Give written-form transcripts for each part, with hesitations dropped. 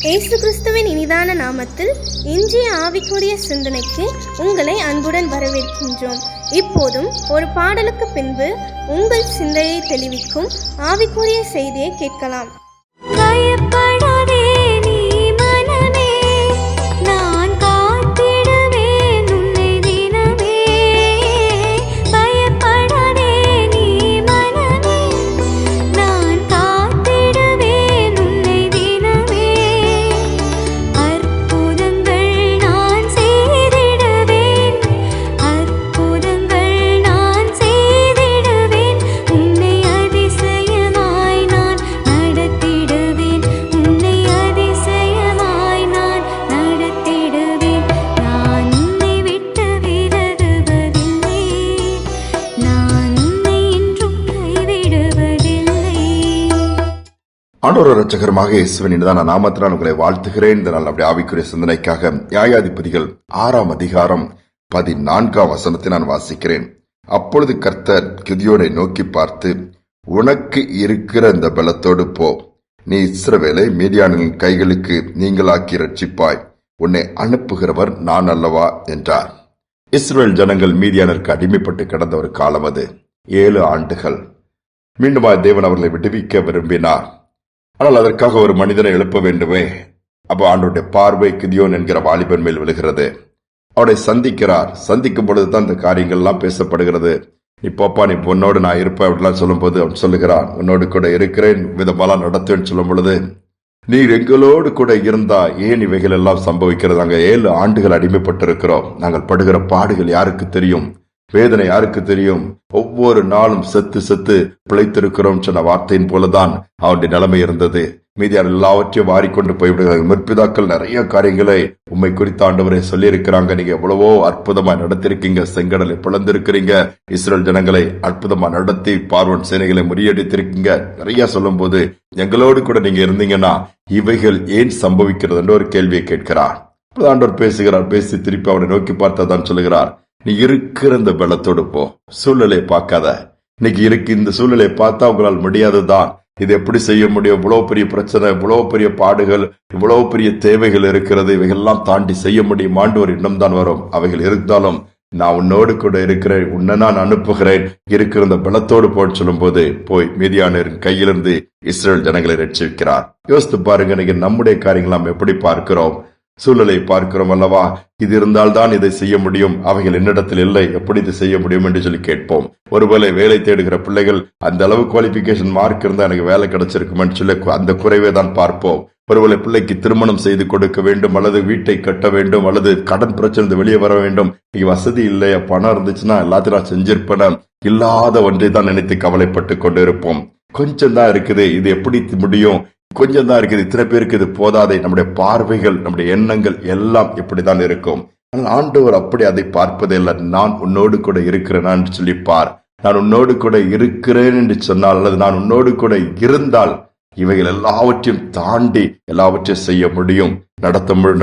இயேசு கிறிஸ்துவின் இனிதான நாமத்தில் இன்றைய ஆவிக்குரிய சிந்தனைக்கு உங்களை அன்புடன் வரவேற்கின்றோம். இப்போதும் ஒரு பாடலுக்கு பின்பு உங்கள் சிந்தையை தெளிவிக்கும் ஆவிக்குரிய செய்தியை கேட்கலாம். ஆண்டவர் இரட்சகருமாக இயேசுவின் இனிதான நாமத்தினால் உங்களை வாழ்த்துகிறேன். இந்த நாள் நம்முடைய ஆவிக்குரிய சிந்தனைக்காக நியாயாதிபதிகள் 6ஆம் அதிகாரம் 14ஆம் வசனத்தை நான் வாசிக்கிறேன். அப்பொழுது கர்த்தர் கிதியோனை நோக்கி பார்த்து, உனக்கு இருக்கிற இந்த பலத்தோடு போ, நீ இஸ்ரவேலை மீதியானின் கைகளுக்கு நீங்களாக்கி ரட்சிப்பாய், உன்னை அனுப்புகிறவர் நான் அல்லவா என்றார். இஸ்ரவேல் ஜனங்கள் மீதியானருக்கு அடிமைப்பட்டு கிடந்த ஒரு காலம் அது. 7 ஆண்டுகள். மீண்டும் தேவன் அவர்களை விடுவிக்க விரும்பினார். ஆனால் அதற்காக ஒரு மனிதனை எழுப்ப வேண்டுமே. அப்போ ஆண்டவருடைய பார்வை கிதியோன் என்கிற வாலிபன் மேல் விழுகிறது. அவனை சந்திக்கிறார். சந்திக்கும் பொழுதுதான் இந்த காரியங்கள் எல்லாம் பேசப்படுகிறது. இப்பப்பா நீ உன்னோடு நான் இருப்பேன் அப்படிலாம் சொல்லும் போது அவன் சொல்லுகிறான், உன்னோடு கூட இருக்கிறேன், விதமெல்லாம் நடத்துவேன்னு சொல்லும் பொழுது, நீர் எங்களோடு கூட இருந்தா ஏன் இவைகள் எல்லாம் சம்பவிக்கிறது? நாங்கள் 7 ஆண்டுகள் அடிமைப்பட்டிருக்கிறோம். நாங்கள் படுகிற பாடுகள் யாருக்கு தெரியும்? வேதனை யாருக்கு தெரியும்? ஒவ்வொரு நாளும் செத்து செத்து பிழைத்திருக்கிறோம் சொன்ன வார்த்தையின் போலதான் அவனுடைய நிலைமை இருந்தது. மீதியார் எல்லாவற்றையும் வாரிக்கொண்டு போய்விடுகிறார்கள். முற்பிதாக்கள் நிறைய காரியங்களை உண்மை குறித்த ஆண்டவரை சொல்லி இருக்கிறாங்க. நீங்க எவ்வளவோ அற்புதமா நடத்திருக்கீங்க, செங்கடலை பிளந்திருக்கிறீங்க, இஸ்ரேல் ஜனங்களை அற்புதமா நடத்தி பார்வோன் சேனைகளை முறியடித்திருக்கீங்க, நிறைய சொல்லும் போது எங்களோடு கூட நீங்க இருந்தீங்கன்னா இவைகள் ஏன் சம்பவிக்கிறது என்று ஒரு கேள்வியை கேட்கிறார். ஆண்டவர் பேசுகிறார். பேசி திருப்பி அவனை நோக்கி பார்த்ததான் சொல்லுகிறார், நீ இருக்கிற இந்த பலத்தோடு போ, சூழ்நிலையை பார்க்காத. இன்னைக்கு இருக்கு இந்த சூழ்நிலையை பார்த்தா உங்களால் முடியாதுதான். இது எப்படி செய்ய முடியும்? இவ்வளவு பெரிய பிரச்சனை, இவ்வளவு பெரிய பாடுகள், இவ்வளவு பெரிய தேவைகள் இருக்கிறது, இவைகள்லாம் தாண்டி செய்ய முடியுமாண்டு ஒரு எண்ணம் தான் வரும். அவைகள் இருந்தாலும் நான் உன்னோடு கூட இருக்கிறேன், உன்னை நான் அனுப்புகிறேன், இருக்கிற இந்த பலத்தோடு போன்னு சொல்லும் போது போய் மீதியானரின் கையிலிருந்து இஸ்ரேல் ஜனங்களை ரட்சிக்கிறார். யோசித்து பாருங்க, இன்னைக்கு நம்முடைய காரியங்கள் நாம் எப்படி பார்க்கிறோம்? சூழ்நிலை பார்க்கிறோம் அல்லவா? இது இருந்தால்தான் இதை செய்ய முடியும், அவைகள் என்னிடத்தில் இல்லை, எப்படி இதை செய்ய முடியும் என்று சொல்லி கேட்போம். ஒருவேளை வேலை தேடுகிற பிள்ளைகள் அந்த அளவு குவாலிபிகேஷன் மார்க் இருந்தா எனக்கு வேலை கிடைச்சிருக்குமென்னு சொல்லி அந்த குறைவே தான் பார்ப்போம். ஒருவேளை பிள்ளைக்கு திருமணம் செய்து கொடுக்க வேண்டும், அல்லது வீட்டை கட்ட வேண்டும், அல்லது கடன் பிரச்சனை வெளியே வர வேண்டும், வசதி இல்லையா, பணம் இருந்துச்சுன்னா எல்லாத்தையும் நான் செஞ்சிருப்பேன், இல்லாத ஒன்றை தான் நினைத்து கவலைப்பட்டு கொண்டு இருப்போம். கொஞ்சம் தான் இருக்குது, இது எப்படி முடியும்? கொஞ்சம் தான் இருக்குது, இத்தனை பேருக்கு இது போதாதே. நம்முடைய பார்வைகள், நம்முடைய எண்ணங்கள் எல்லாம் இப்படிதான் இருக்கும். ஆனால் ஆண்டவர் அப்படி அதை பார்ப்பதே இல்லை. நான் உன்னோடு கூட இருக்கிறேன் சொல்லி பார். நான் உன்னோடு கூட இருக்கிறேன் என்று சொன்னால், அல்லது நான் உன்னோடு கூட இருந்தால் இவைகள் எல்லாவற்றையும் தாண்டி எல்லாவற்றையும் செய்ய முடியும்,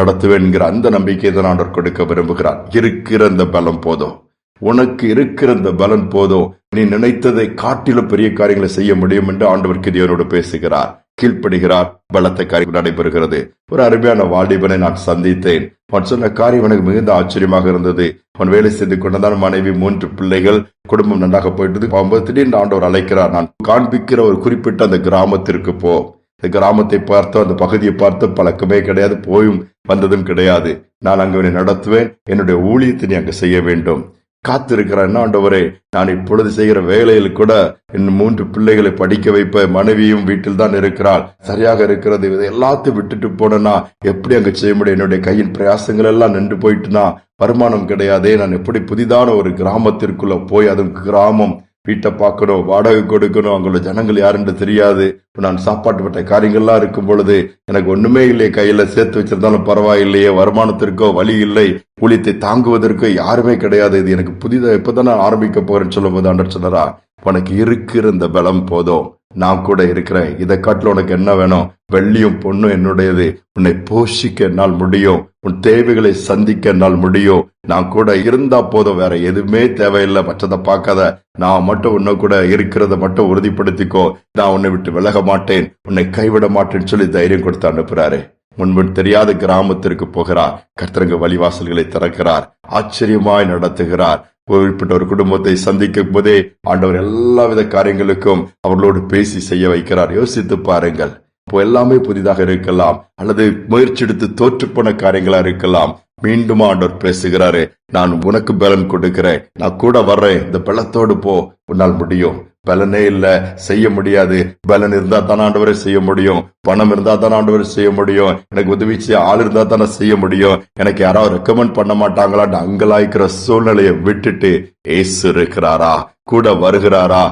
நடத்துவேன் என்கிற அந்த நம்பிக்கை தான் ஆண்டவர் கொடுக்க விரும்புகிறார். இருக்கிற இந்த பலம் போதும், உனக்கு இருக்கிற இந்த பலன் போதும், நீ நினைத்ததை காட்டிலும் பெரிய காரியங்களை செய்ய முடியும் என்று ஆண்டவர் கிதியோனோடு பேசுகிறார். கீழ்ப்படுகிறார். பலத்த காரியம் நடைபெறுகிறது. ஒரு அருமையான வாலிபனை நான் சந்தித்தேன். அவன் சொன்ன காரியம் எனக்கு மிகுந்த ஆச்சரியமாக இருந்தது. அவன் வேலை செய்து கொண்டதான், மனைவி, 3 பிள்ளைகள், குடும்பம் நன்றாக போயிட்டு போகும்போது திடீர்னு ஆண்டவர் அழைக்கிறார். நான் காண்பிக்கிற ஒரு குறிப்பிட்ட அந்த கிராமத்திற்கு போ. இந்த கிராமத்தை பார்த்தோ அந்த பகுதியை பார்த்து பழக்கமே கிடையாது, போயும் வந்ததும் கிடையாது. நான் அங்கே நடத்துவேன், என்னுடைய ஊழியத்தை நீ அங்கு செய்ய வேண்டும். காத்திருக்கிறேன். என்ன ஆண்டவரே, நான் இப்பொழுது செய்கிற வேலையில் கூட என் 3 பிள்ளைகளை படிக்க வைப்ப, மனைவியும் வீட்டில் தான் இருக்கிறாள், சரியாக இருக்கிறது. இதை எல்லாத்தையும் விட்டுட்டு போனா எப்படி அங்க செய்ய முடியும்? என்னுடைய கையின் பிரயாசங்கள் எல்லாம் நின்று போயிட்டுனா வருமானம் கிடையாதே. நான் எப்படி புதிதான ஒரு கிராமத்திற்குள்ள போய், அதுவும் கிராமம், வீட்டை பார்க்கணும், வாடகை கொடுக்கணும், அவங்களோட ஜனங்கள் யாருன்னு தெரியாது, நான் சாப்பாட்டு பட்ட காரியங்கள்லாம் இருக்கும் பொழுது எனக்கு ஒண்ணுமே இல்லையே, கையில சேர்த்து வச்சிருந்தாலும் பரவாயில்லையே, வருமானத்திற்கோ வழி இல்லை, ஊழியத்தை தாங்குவதற்கோ யாருமே கிடையாது, இது எனக்கு புதிதா இப்பதான் நான் ஆரம்பிக்க போறேன்னு சொல்லும் போது ஆண்டவர் சொன்னாரா, உனக்கு இருக்கிற இந்த பலம் போதும், நான் கூட இருக்கிறேன், இதை காட்டில உனக்கு என்ன வேணும்? வெள்ளியும் பொண்ணும் என்னுடையது, உன்னை போஷிக்க என்னால் முடியும், உன் தேவைகளை சந்திக்க என்னால் முடியும், நான் கூட இருந்தா போதும், வேற எதுவுமே தேவையில்லை, மற்றதை பார்க்காத, நான் மட்டும் உன்னை கூட இருக்கிறத மட்டும் உறுதிப்படுத்திக்கோ, நான் உன்னை விட்டு விலக மாட்டேன், உன்னை கைவிட மாட்டேன்னு சொல்லி தைரியம் கொடுத்து அனுப்புறாரு. முன்பு தெரியாத கிராமத்திற்கு போகிறார். கர்த்தரங்க வழிவாசல்களை திறக்கிறார், ஆச்சரியமாய் நடத்துகிறார். குறிப்பிட்ட ஒரு குடும்பத்தை சந்திக்கும் போதே ஆண்டவர் எல்லாவித காரியங்களுக்கும் அவர்களோடு பேசி செய்ய வைக்கிறார். யோசித்து பாருங்கள். இப்போ எல்லாமே புதிதாக இருக்கலாம், அல்லது முயற்சி எடுத்து தோற்று போன காரியங்களா இருக்கலாம். மீண்டும் ஆண்டவர் பேசுகிறாரு, நான் உனக்கு பலன் கொடுக்கிறேன், நான் கூட வர்றேன், இந்த பலத்தோடு போ, உன்னால் முடியும். பலனே இல்ல, செய்ய முடியாது. பலன் இருந்தா தானே ஆண்டவரை செய்ய முடியும், பணம் இருந்தா தானே ஆண்டவரை செய்ய முடியும், எனக்கு உதவி செய்ய ஆள் இருந்தா தானே செய்ய முடியும், எனக்கு யாராவது ரெக்கமெண்ட் பண்ண மாட்டாங்களான்னு அங்கலாய்க்கிற சூழ்நிலையை விட்டுட்டு ஏசு இருக்கிறாரா, கூட வருகிறாரா,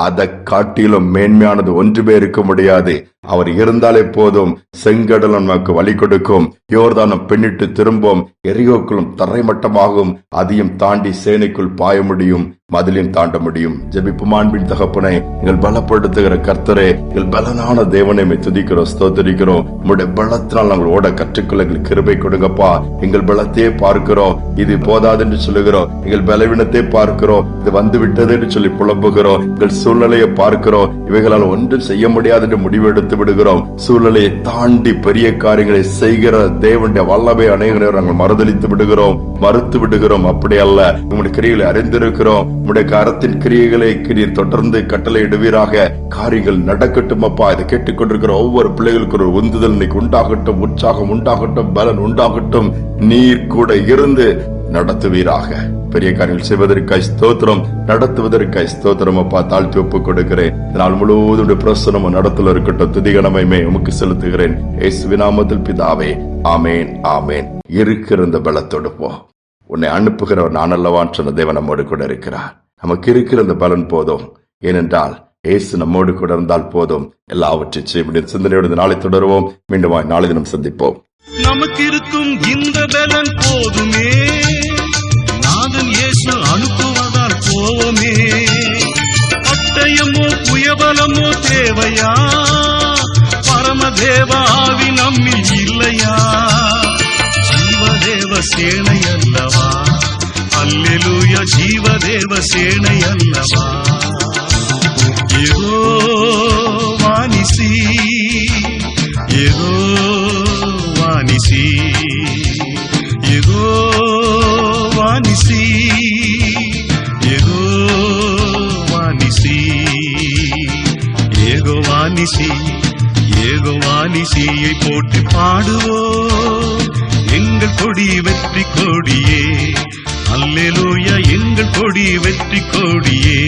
அதை காட்டிலும் மேன்மையானது ஒன்றுமே இருக்க முடியாது. அவர் இருந்தாலே போதும். செங்கடல் நமக்கு வழி கொடுக்கும், யோர்தானம் பின்னிட்டு திரும்பும், எரியோக்களும் தரைமட்டமாகும், அதையும் தாண்டி சேனைக்குள் பாய முடியும், மதிலையும் தாண்ட முடியும். ஜெபிப்பும். அன்பின் தகப்பனே, எங்கள் பலப்படுத்துகிற கர்த்தரே, எங்கள் பலனான தேவனை துதிக்கிறோம், ஸ்தோத்திரிக்கிறோம். உங்களுடைய பலத்தினால் நாங்கள் ஓட கற்றுக்கொள்ள எங்களுக்கு கிருபை கொடுங்கப்பா. எங்கள் பலத்தையே பார்க்கிறோம், இது போதாது என்று சொல்லுகிறோம். எங்கள் பலவீனத்தை பார்க்கிறோம், இது வந்து விட்டது என்று சொல்லி புலம்புகிறோம். எங்கள் சூழ்நிலையை பார்க்கிறோம், இவைகளால் ஒன்றும் செய்ய முடியாது என்று முடிவெடுத்து விடுகிறோம். சூழ்நிலையை தாண்டி பெரிய காரியங்களை செய்கிற தேவனுடைய வல்லமை அநேக நாங்கள் மறுதளித்து விடுகிறோம், மறுத்து விடுகிறோம். அப்படி அல்ல, உங்களுடைய கிரியைகளை அறிந்திருக்கிறோம். உங்களுடைய கரத்தின் கிரியைகளை தொடர்ந்து கட்டளை இடுவீராக. காரியங்கள் நடக்கட்டும் அப்பா. இதை கேட்டுக்கொண்டிருக்கிற ஒவ்வொரு பிள்ளைகளுக்கு ஒரு உந்துதல் இன்னைக்கு உண்டாகட்டும், உற்சாகம் உண்டாகட்டும், பலன் உண்டாகட்டும். நீர் கூட இருந்து நடத்துவீராக. பெரிய காரியங்கள் செய்வதற்காய் ஸ்தோத்திரம், நடத்துவதற்காய் ஸ்தோத்திரம் அப்பா. தாழ்த்தி ஒப்புக் கொடுக்கிறேன். நாள் முழுவதும் பிரசனம் நடத்தல இருக்கட்டும். துதிகனமையுமே உமக்கு செலுத்துகிறேன் இயேசுவின் நாமத்தில் பிதாவே, ஆமேன், ஆமேன். இருக்கிற இந்த பலத்தோடு போ. உன்னை அனுப்புகிறவர் நான் அல்லவான் சொன்ன தேவன் நம்மோடு கூட இருக்கிறார். நமக்கு இருக்கிற இந்த பலன் போதும். ஏனென்றால் இயேசு நம்மோடு கூட இருந்தால் போதும். எல்லாவற்றையும் செய்ய முடியும். சிந்தனையோடு நாளை தொடருவோம். மீண்டும் நாளை தினம் சந்திப்போம். நமக்கு இருக்கும் இந்த பலன் போதுமே, நாதன் இயேசு அனுப்புவதால் போவோமே. பட்டயமோ புயபலமோ தேவையா, பரமதேவ ஆவி நம்மில் இல்லையா? ஜீவதேவ சேனை அல்லவா, அல்லேலூயா, ஜீவதேவ சேனை அல்லவா. ஏதோ வானிசி, ஏதோ வானிசி, ஏதோ வானிசி, ஏதோ வானிசி, ஏகோ வானிசி, ஏகோ வானிசியை போட்டு பாடுவோம். எங்கள் கொடி வெற்றி கொடியே, அல்லேலூயா, எங்கள் கொடி வெற்றி கொடியே.